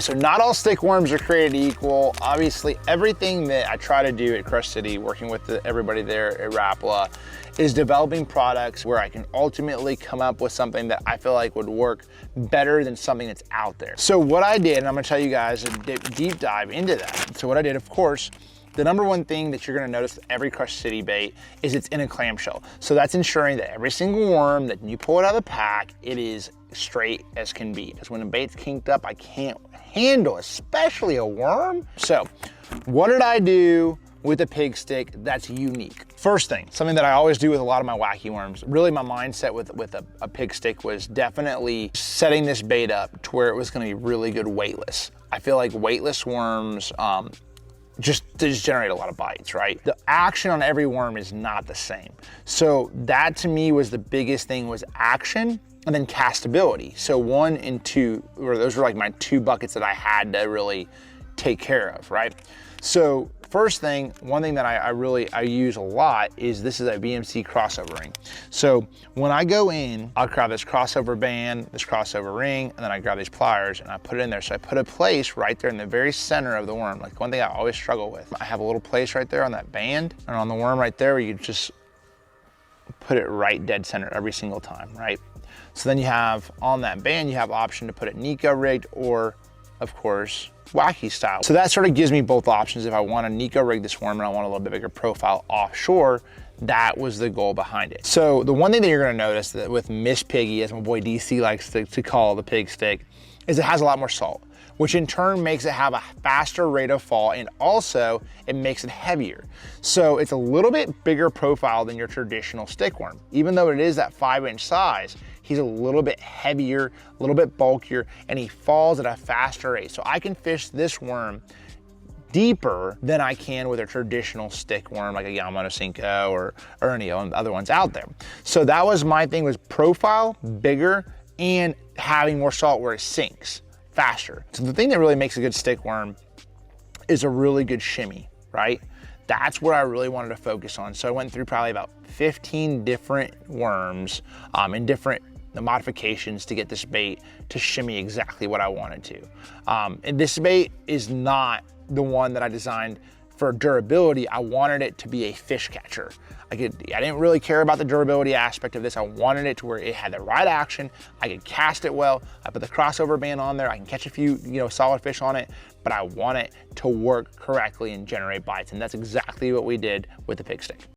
So not all stick worms are created equal. Obviously, everything that I try to do at Crush City, working with everybody there at Rapala, is developing products where I can ultimately come up with something that I feel like would work better than something that's out there. So what I did, and I'm gonna tell you guys a deep dive into that. So what I did, of course, the number one thing that you're gonna notice with every Crush City bait is it's in a clamshell. So that's ensuring that every single worm that you pull it out of the pack, it is straight as can be. Because when a bait's kinked up, I can't handle, especially a worm. So what did I do with a pig stick that's unique? First thing, something that I always do with a lot of my wacky worms, really my mindset with a pig stick was definitely setting this bait up to where it was gonna be really good weightless. I feel like weightless worms, just generate a lot of bites, right? The action on every worm is not the same. So that to me was the biggest thing, was action and then castability. So 1 and 2, or those were like my 2 buckets that I had to really take care of, right? So first thing, one thing that I use a lot is this is a VMC crossover ring. So when I go in, I'll grab this crossover band, this crossover ring, and then I grab these pliers and I put it in there. So I put a place right there in the very center of the worm. Like one thing I always struggle with, I have a little place right there on that band and on the worm right there where you just put it right dead center every single time, right? So then you have on that band, you have option to put it Neko rigged or of course, wacky style. So that sort of gives me both options. If I want to Neko rig this worm and I want a little bit bigger profile offshore, that was the goal behind it. So the one thing that you're going to notice that with Miss Piggy, as my boy DC likes to call the pig stick, is it has a lot more salt, which in turn makes it have a faster rate of fall, and also it makes it heavier. So it's a little bit bigger profile than your traditional stick worm. Even though it is that 5-inch size, he's a little bit heavier, a little bbit bulkier, and he falls at a faster rate. So I can fish this worm deeper than I can with a traditional stick worm like a Yamamoto Senko or any other ones out there. So that was my thing, was profile, bigger, and having more salt where it sinks faster. So the thing that really makes a good stick worm is a really good shimmy, right? That's where I really wanted to focus on. So I went through probably about 15 different worms and different modifications to get this bait to shimmy exactly what I wanted to. And this bait is not the one that I designed for durability. I wanted it to be a fish catcher. I didn't really care about the durability aspect of this. I wanted it to where it had the right action. I could cast it well. I put the crossover band on there. I can catch a few, solid fish on it, but I want it to work correctly and generate bites. And that's exactly what we did with the pig stick.